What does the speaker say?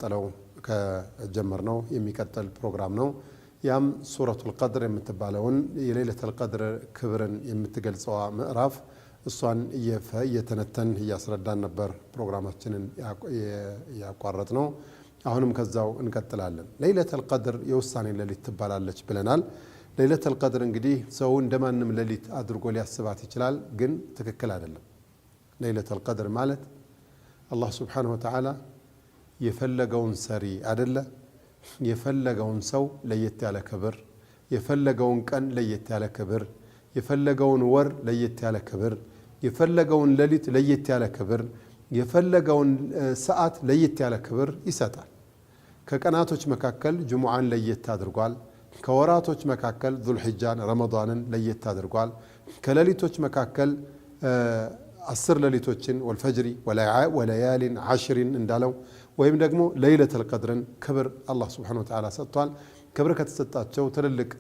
ጠለው ከጀመርነው የሚቀጥል ፕሮግራም ነው። ያም ሱረቱል ቀድር የምትባለውን የሌሊቱል ቀድር ክብርን የምትገልጸው ምዕራፍ እሷን እየተነተን እያስረዳን ነበር ፕሮግራማችንን ያቋረጥ ነው። አሁንም ከዛው እንቀጥላለን። ሌሊቱል ቀድር የውሳኔ ሌሊት ትባላለች ብለናል። ሌሊቱል ቀድር እንግዲህ ሰው እንደማንም ሌሊት አድርጎ ሊያስባት ይችላል፣ ግን ትክክል አይደለም። ሌሊቱል ቀድር ማለት አላህ ሱብሓነሁ ወተዓላ የፈለገውን ሰሪ አይደለ፣ የፈለገውን ሰው ለየት ያለ ክብር፣ የፈለገውን ቀን ለየት ያለ ክብር፣ የፈለገውን ወር ለየት ያለ ክብር፣ የፈለገውን ሌሊት ለየት ያለ ክብር፣ የፈለገውን ሰዓት ለየት ያለ ክብር ይሰጣል። ከቀናቶች መካከል ጁሙዓን ለየት አድርጓል። ከወራቶች መካከል ዙልሂጃን ረመዳንን ለየት አድርጓል። ከሌሊቶች መካከል 10 ሌሊቶችን ወልፈጅሪ ወለያሊን 10 እንዳለው ወይም ደግሞ ሌሊቱል ቀድርን ክብር አላህ ሱብሓነሁ ወተዓላ ሰጥቷል። ክብር ከተሰጣቸው ትልልቅ